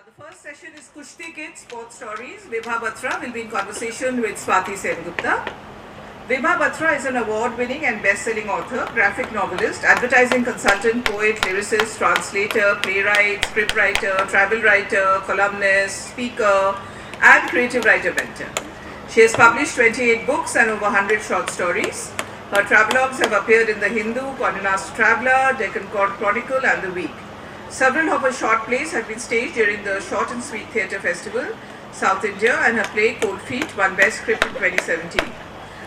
The first session is Kushti Kids Sports Stories. Vibha Batra will be in conversation with Swati Sengupta. Vibha Batra is an award-winning and best-selling author, graphic novelist, advertising consultant, poet, lyricist, translator, playwright, scriptwriter, travel writer, columnist, speaker, and creative writer mentor. She has published 28 books and over 100 short stories. Her travelogues have appeared in The Hindu, Condé Nast Traveller, Deccan Chronicle, and The Week. Several of her short plays have been staged during the Short and Sweet Theatre Festival, South India, and her play Cold Feet won Best Script in 2017.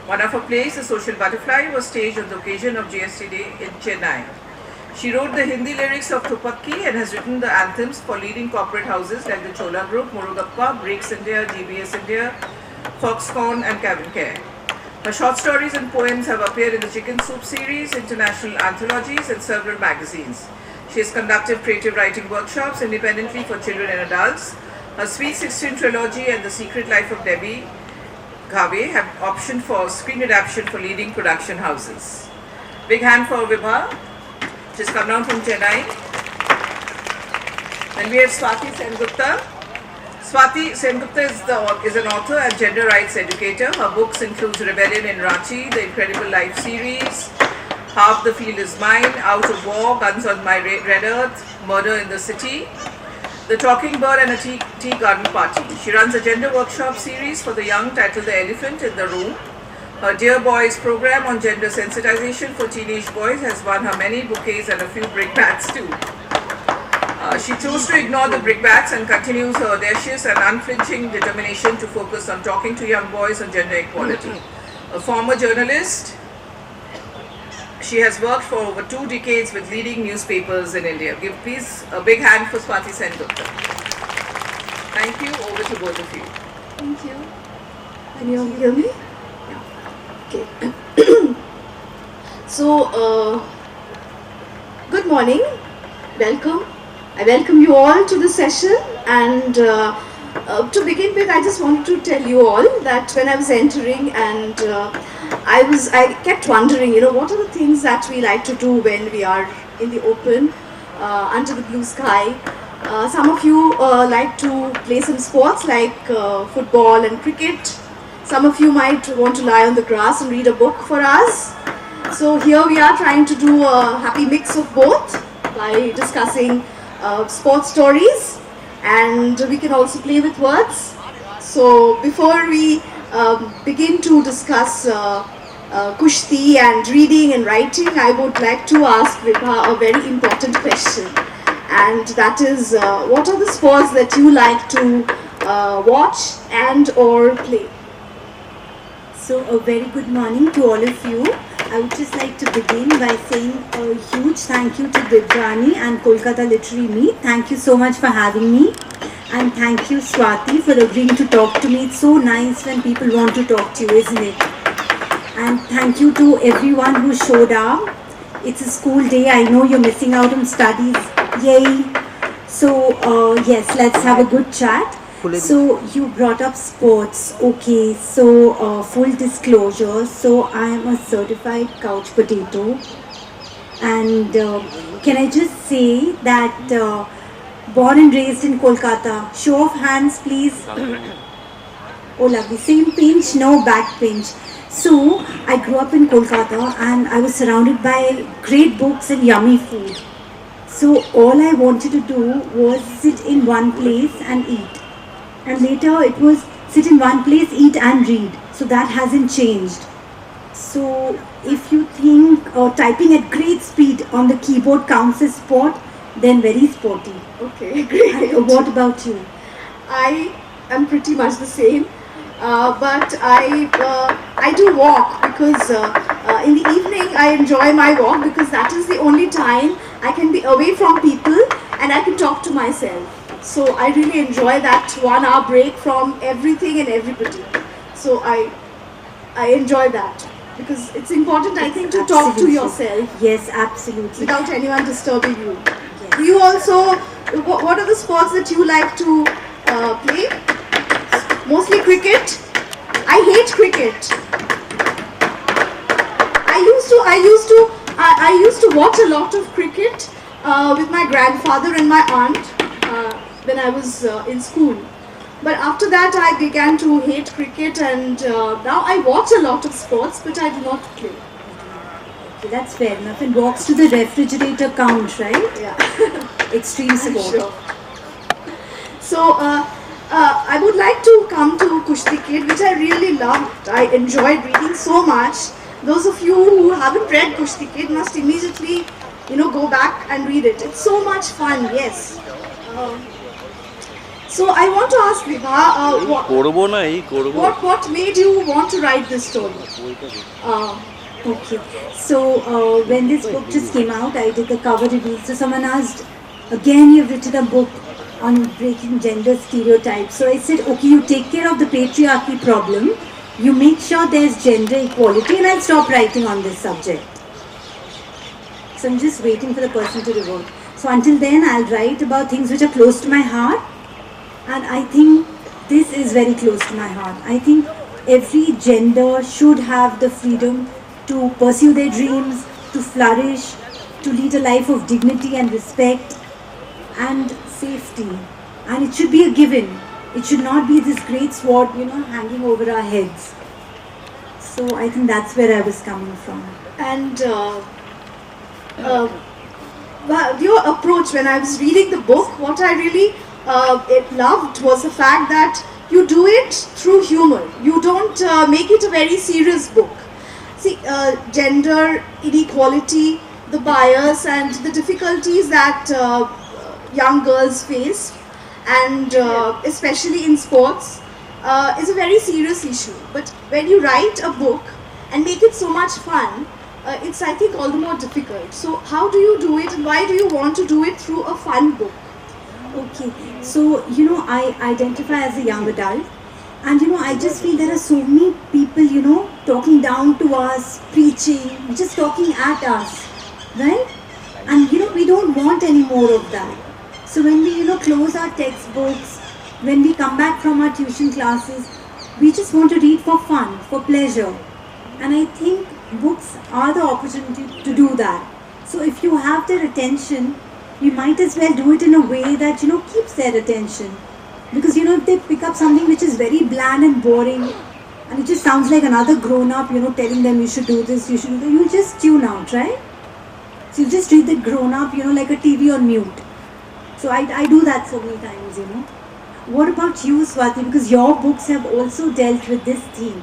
One of her plays, The Social Butterfly, was staged on the occasion of GST Day in Chennai. She wrote the Hindi lyrics of Tupakki and has written the anthems for leading corporate houses like the Chola Group, Murugappa, Breaks India, GBS India, Foxconn, and Cabin Care. Her short stories and poems have appeared in the Chicken Soup series, international anthologies, and several magazines. She has conducted creative writing workshops independently for children and adults. Her Sweet 16 trilogy and The Secret Life of Debbie Ghave have optioned for screen adaptation for leading production houses. Big hand for Vibha. She's come down from Chennai. And we have Swati Sengupta. Swati Sengupta is an author and gender rights educator. Her books include Rebellion in Ranchi, The Incredible Life series, Half the Field is Mine, Out of War, Guns on My Red Earth, Murder in the City, The Talking Bird, and a Tea Garden Party. She runs a gender workshop series for the young titled The Elephant in the Room. Her Dear Boys program on gender sensitization for teenage boys has won her many bouquets and a few brickbats too. She chose to ignore the brickbats and continues her audacious and unflinching determination to focus on talking to young boys on gender equality. A former journalist, she has worked for over 2 decades with leading newspapers in India. Give please a big hand for Swati Sengupta. Thank you. Over to both of you. Thank you. Can you all hear me? Yeah. Okay. So, good morning. Welcome. I welcome you all to the session, and to begin with, I just wanted to tell you all that when I was entering and I kept wondering, what are the things that we like to do when we are in the open, under the blue sky. Some of you like to play some sports like football and cricket. Some of you might want to lie on the grass and read a book for us. So here we are trying to do a happy mix of both by discussing sports stories, and we can also play with words. So before we begin to discuss Kushti and reading and writing, I would like to ask Vibha a very important question, and that is, what are the sports that you like to watch and or play? So a very good morning to all of you. I would just like to begin by saying a huge thank you to Devrani and Kolkata Literary Meet. Thank you so much for having me. And thank you, Swati, for agreeing to talk to me. It's so nice when people want to talk to you, isn't it? And thank you to everyone who showed up. It's a school day. I know you're missing out on studies. Yay! So, yes, let's have a good chat. So, you brought up sports. Okay, so full disclosure. So, I am a certified couch potato. And can I just say that born and raised in Kolkata. Show of hands, please. Oh, lovely. Same pinch, no back pinch. So, I grew up in Kolkata and I was surrounded by great books and yummy food. So, all I wanted to do was sit in one place and eat. And later it was sit in one place, eat and read. So, that hasn't changed. So, if you think typing at great speed on the keyboard counts as sport, then very sporty. Okay, great. And what about you? I am pretty much the same, but I do walk because in the evening I enjoy my walk because that is the only time I can be away from people and I can talk to myself. So I really enjoy that 1 hour break from everything and everybody. So I enjoy that because it's important, I think, to talk to yourself. Yes, absolutely. Without anyone disturbing you. Yes. You also, what are the sports that you like to play? Mostly cricket. I hate cricket. I used to watch a lot of cricket with my grandfather and my aunt. when I was in school. But after that, I began to hate cricket, and now I watch a lot of sports, but I do not play. Okay, that's fair enough. And walks to the refrigerator count, right? Yeah, Extreme sport. sure. So, I would like to come to Kushti Kid, which I really loved. I enjoyed reading so much. Those of you who haven't read Kushti Kid must immediately, go back and read it. It's so much fun, yes. So I want to ask Vibha, what made you want to write this story? Okay, so when this book just came out, I did the cover reveal. So someone asked, again, you've written a book on breaking gender stereotypes. So I said, okay, you take care of the patriarchy problem, you make sure there's gender equality, and I'll stop writing on this subject. So I'm just waiting for the person to revert. So until then, I'll write about things which are close to my heart. And I think this is very close to my heart. I think every gender should have the freedom to pursue their dreams, to flourish, to lead a life of dignity and respect and safety. And it should be a given. It should not be this great sword, hanging over our heads. So I think that's where I was coming from. And your approach, when I was reading the book, what I really loved was the fact that you do it through humor. You don't make it a very serious book. See, gender inequality, the bias and the difficulties that young girls face, and especially in sports, is a very serious issue. But when you write a book and make it so much fun, it's, I think, all the more difficult. So how do you do it, and why do you want to do it through a fun book? Okay, so I identify as a young adult, and I just feel there are so many people talking down to us, preaching, just talking at us, right? And we don't want any more of that. So when we close our textbooks, when we come back from our tuition classes, we just want to read for fun, for pleasure, and I think books are the opportunity to do that. So if you have their attention, you might as well do it in a way that keeps their attention, because if they pick up something which is very bland and boring, and it just sounds like another grown-up telling them you should do this, you should do that, you just tune out, right? So you just read that grown-up like a TV on mute. So I do that so many times. What about you, Swati? Because your books have also dealt with this theme.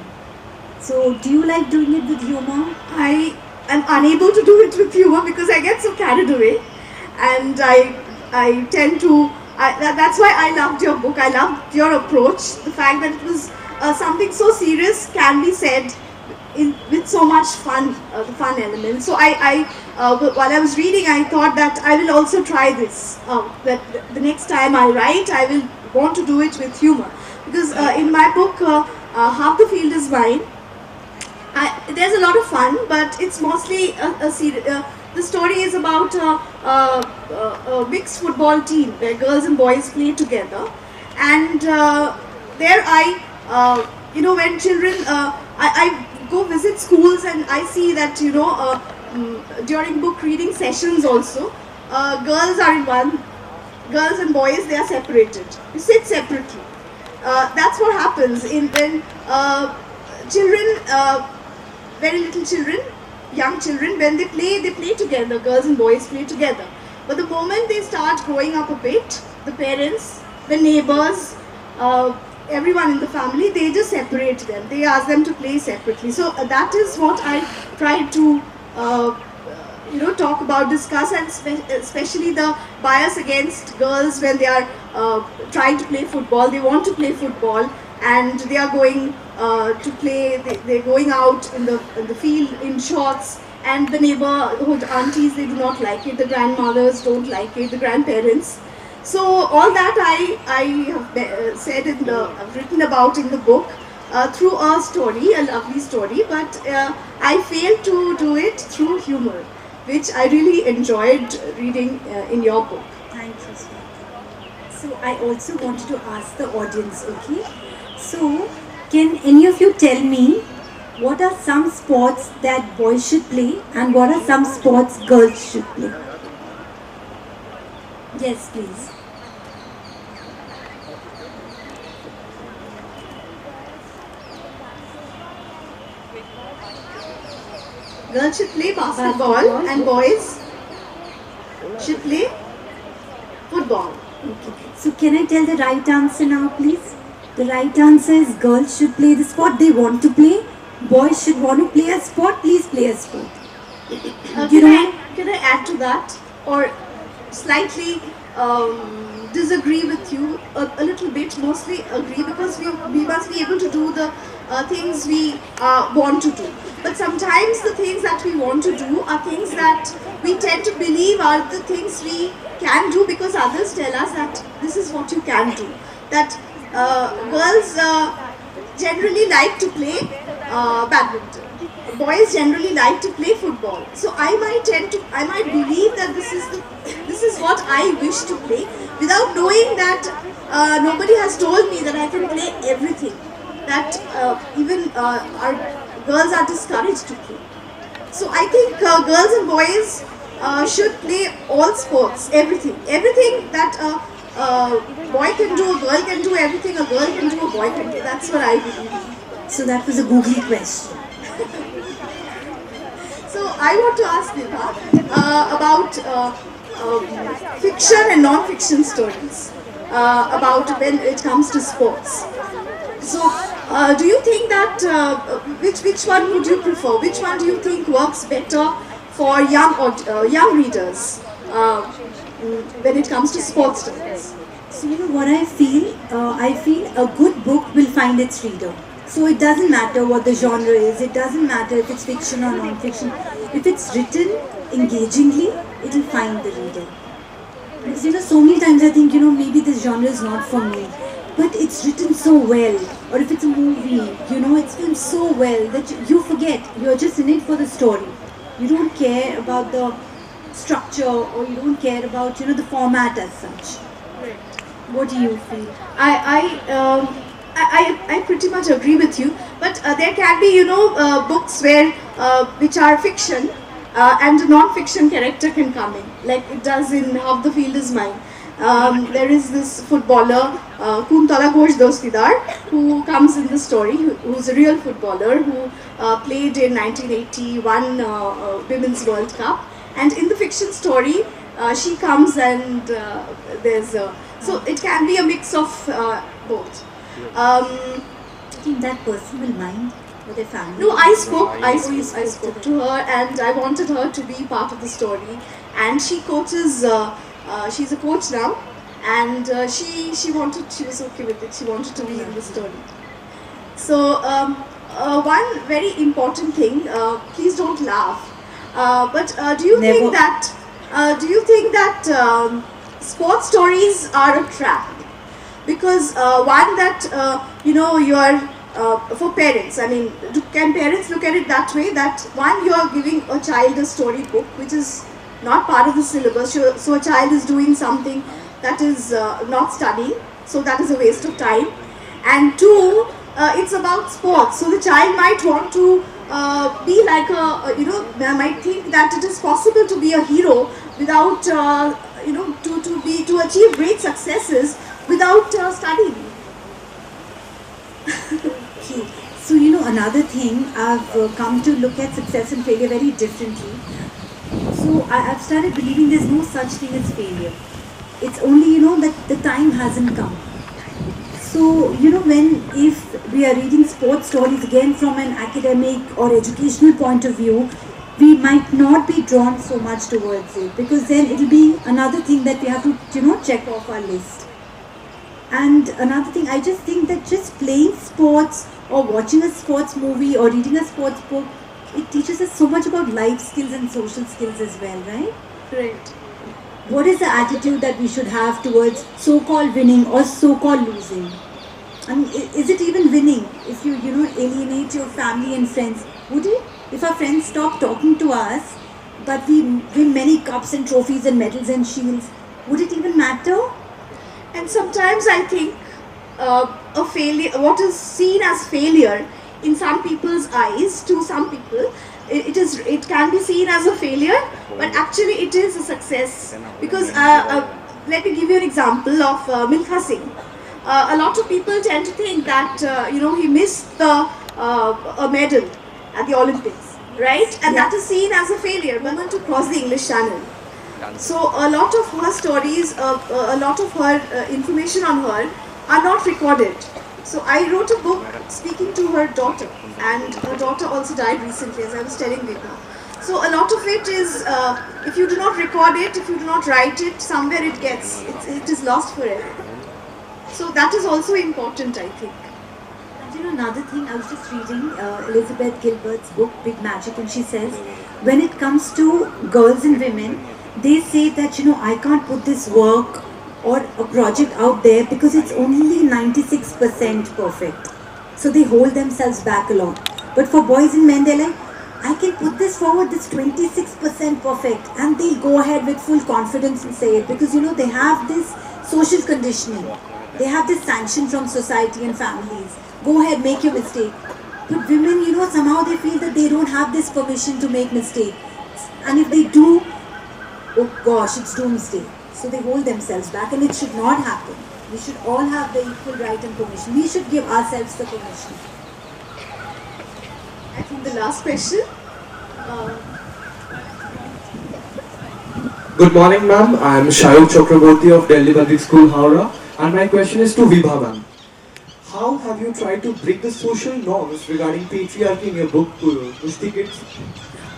So do you like doing it with humor? I am unable to do it with humor because I get so carried away, and I tend to. That's why I loved your book. I loved your approach. The fact that it was something so serious can be said with so much fun, the fun element. So while I was reading, I thought that I will also try this. That the next time I write, I will want to do it with humor, because in my book, Half the Field is Mine. There's a lot of fun, but it's mostly the story is about a mixed football team where girls and boys play together, and there when children, I go visit schools and I see that during book reading sessions also, girls are in one, girls and boys, they are separated. You sit separately. That's what happens when children. Very little children, young children, when they play together, girls and boys play together. But the moment they start growing up a bit, the parents, the neighbors, everyone in the family, they just separate them. They ask them to play separately. So that is what I try to talk about, discuss, and especially the bias against girls when they are trying to play football. They want to play football, and they are going to play. They're going out in the field in shorts, and the neighborhood aunties, they do not like it. The grandmothers don't like it. The grandparents. So all that I have said I've written about in the book through a story, a lovely story. But I failed to do it through humor, which I really enjoyed reading in your book. Thank you, Swati. So I also wanted to ask the audience, okay? So can any of you tell me what are some sports that boys should play and what are some sports girls should play? Yes, please. Girls should play basketball Basketball. and boys should play football. Okay. So can I tell the right answer now, please? The right answer is girls should play the sport they want to play. Boys should want to play a sport. Please play a sport. You know, Can I add to that, or slightly disagree with you a little bit? Mostly agree, because we must be able to do the things we want to do. But sometimes the things that we want to do are things that we tend to believe are the things we can do, because others tell us that this is what you can do. That girls generally like to play badminton. Boys generally like to play football. So I might believe that this is what I wish to play, without knowing that nobody has told me that I can play everything. That even our girls are discouraged to play. So I think girls and boys should play all sports, everything that a boy can do, a girl can do, everything a girl can do, a boy can do. That's what I believe. so that was a googly question. So I want to ask Vibha about fiction and non-fiction stories about when it comes to sports. So do you think that which one would you prefer? Which one do you think works better for young readers when it comes to sports stories? So you know what I feel? I feel a good book will find its reader. So it doesn't matter what the genre is. It doesn't matter if it's fiction or non-fiction. If it's written engagingly, it will find the reader. Because you know, so many times I think, you know, maybe this genre is not for me. But it's written so well. Or if it's a movie, you know, it's filmed so well that you forget. You're just in it for the story. You don't care about the structure, or you don't care about, you know, the format as such. What do you feel? I pretty much agree with you, but there can be, you know, books where which are fiction and a non-fiction character can come in, like it does in Half the Field Is Mine. There is this footballer, Kuntala Ghosh Dostidar, who comes in the story, who's a real footballer who played in 1981 Women's World Cup, and in the fiction story, she comes and there's a, so it can be a mix of both. Do you think that person will mind with their family? No, I spoke to her, and I wanted her to be part of the story. And she coaches. She's a coach now, and she was okay with it. She wanted to be in the story. So one very important thing. Please don't laugh. But do you Never. think that? Sports stories are a trap? Because one that you know, you are for parents, I mean, can parents look at it that way, that one, you are giving a child a story book which is not part of the syllabus, so a child is doing something that is not studying, so that is a waste of time. And two, it's about sports, so the child might want to be like a, you know, might think that it is possible to be a hero without you know, to achieve great successes without studying. Okay. So you know, another thing, I've come to look at success and failure very differently. So I've started believing there's no such thing as failure. It's only, you know, that the time hasn't come. So you know, if we are reading sports stories again from an academic or educational point of view, we might not be drawn so much towards it, because then it'll be another thing that we have to, you know, check off our list. And another thing, I just think that just playing sports or watching a sports movie or reading a sports book, it teaches us so much about life skills and social skills as well, right? Right. What is the attitude that we should have towards so-called winning or so-called losing? I mean, is it even winning if you know, alienate your family and friends? Would it? If our friends stop talking to us, but we win many cups and trophies and medals and shields, would it even matter? And sometimes I think a failure, what is seen as failure in some people's eyes, to some people, it can be seen as a failure, but actually it is a success. Because let me give you an example of Milkha Singh. A lot of people tend to think that you know, he missed a medal at the Olympics, right? And that is seen as a failure, women to cross the English Channel. So a lot of her stories, a lot of her information on her are not recorded. So I wrote a book speaking to her daughter, and her daughter also died recently, as I was telling Vibha. So a lot of it is, if you do not record it, if you do not write it, somewhere it is lost forever. So that is also important, I think. And you know, another thing, I was just reading Elizabeth Gilbert's book, Big Magic, and she says, when it comes to girls and women, they say that, you know, I can't put this work or a project out there because it's only 96% perfect. So they hold themselves back a lot. But for boys and men, they're like, I can put this forward, this 26% perfect, and they'll go ahead with full confidence and say it because, you know, they have this social conditioning. They have this sanction from society and families. Go ahead, make your mistake. But women, you know, somehow they feel that they don't have this permission to make mistakes. And if they do, oh gosh, it's doomsday. So they hold themselves back, and it should not happen. We should all have the equal right and permission. We should give ourselves the permission. I think the last question. Good morning, ma'am. I am Shayuk Chakraborty of Delhi Public School, Howrah, and my question is to Vibha, ma'am. How have you tried to break the social norms regarding patriarchy in your book, Kushti Kids?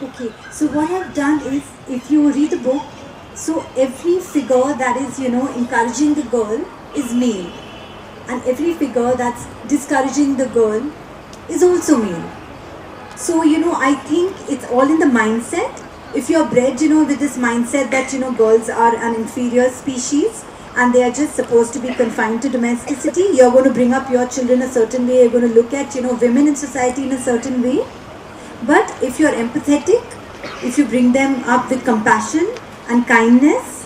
Okay, so what I've done is, if you read the book, so every figure that is, you know, encouraging the girl is male. And every figure that's discouraging the girl is also male. So, you know, I think it's all in the mindset. If you're bred, you know, with this mindset that, you know, girls are an inferior species and they are just supposed to be confined to domesticity, you're going to bring up your children a certain way, you're going to look at, you know, women in society in a certain way. But if you're empathetic, if you bring them up with compassion and kindness,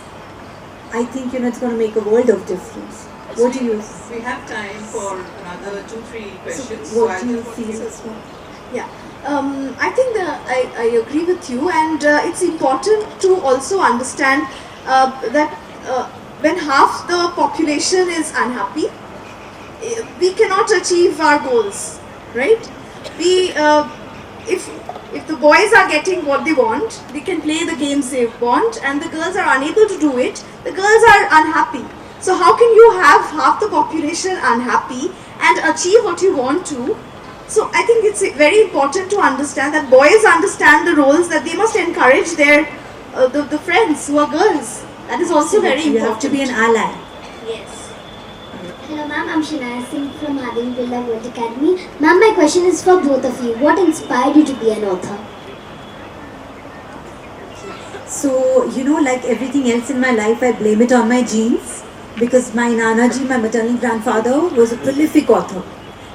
I think, you know, it's going to make a world of difference. What do you We have time for another 2-3 questions. So what I'll do you just- feel? Yeah, I think I agree with you, and it's important to also understand that when half the population is unhappy, we cannot achieve our goals, right? If the boys are getting what they want, they can play the games they want, and the girls are unable to do it, the girls are unhappy. So how can you have half the population unhappy and achieve what you want to? So I think it's very important to understand that boys understand the roles, that they must encourage their the friends who are girls. That is also very You important. have to be an ally. Yes. Hello ma'am, I'm Shinaya Singh from Adin Birla World Academy. Ma'am, my question is for both of you. What inspired you to be an author? So, you know, like everything else in my life, I blame it on my genes because my Nanaji, my maternal grandfather, was a prolific author.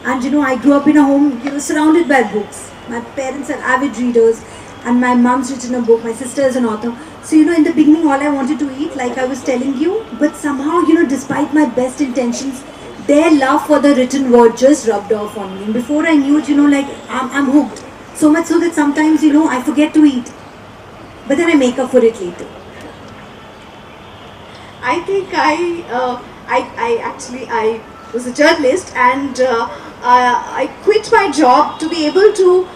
And, you know, I grew up in a home, you know, surrounded by books. My parents are avid readers and my mom's written a book, my sister is an author. So, you know, in the beginning, all I wanted to eat, like I was telling you, but somehow, you know, despite my best intentions, their love for the written word just rubbed off on me. And before I knew it, you know, like I'm hooked. So much so that sometimes, you know, I forget to eat. But then I make up for it later. I think I was a journalist, and I quit my job to be able to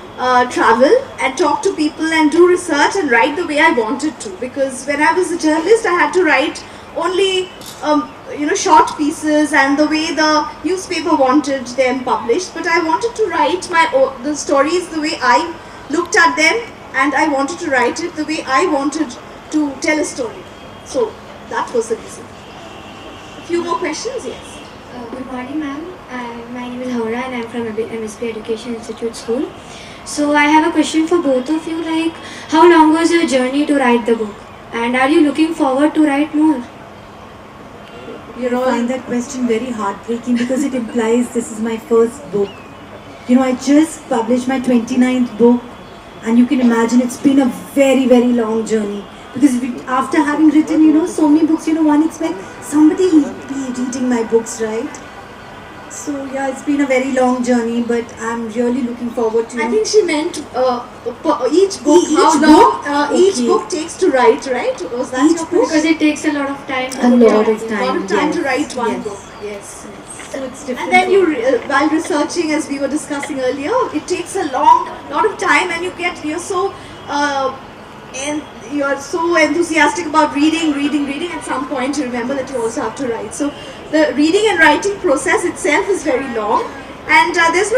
travel and talk to people and do research and write the way I wanted to. Because when I was a journalist, I had to write only short pieces and the way the newspaper wanted them published. But I wanted to write the stories the way I looked at them, and I wanted to write it the way I wanted to tell a story. So that was the reason. A few more questions, yes. Good morning ma'am. My name is Haura and I'm from MSP Education Institute School. So I have a question for both of you, like how long was your journey to write the book? And are you looking forward to write more? You know, I find that question very heartbreaking because it implies this is my first book. You know, I just published my 29th book, and you can imagine it's been a very, very long journey. Because after having written, you know, so many books, you know, one expects somebody will be reading my books, right? So yeah, it's been a very long journey, but I'm really looking forward to. I think she meant each book. Each how book? long each Okay. book takes to write, right? Was that Each your book? Because it takes a lot of time. A lot of A time. lot of time yes, to write one yes, book. Yes. So it's different. And then while researching, as we were discussing earlier, it takes a lot of time, and you're so and you're so enthusiastic about reading. At some point, you remember that you also have to write. So the reading and writing process itself is very long, and there's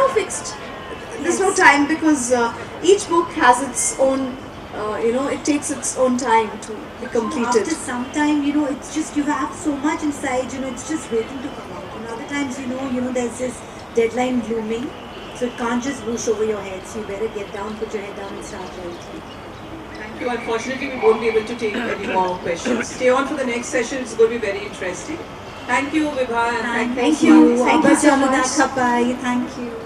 no time, because each book has its own. It takes its own time to be completed. After some time, it's just you have so much inside, it's just waiting to come out. And other times, there's this deadline looming, so it can't just whoosh over your head. So you better get down, put your head down and start writing. Thank you. Unfortunately, we won't be able to take any more questions. Stay on for the next session. It's going to be very interesting. Thank you, Vibha, and Thank you. Thank you so much. much. Thank you.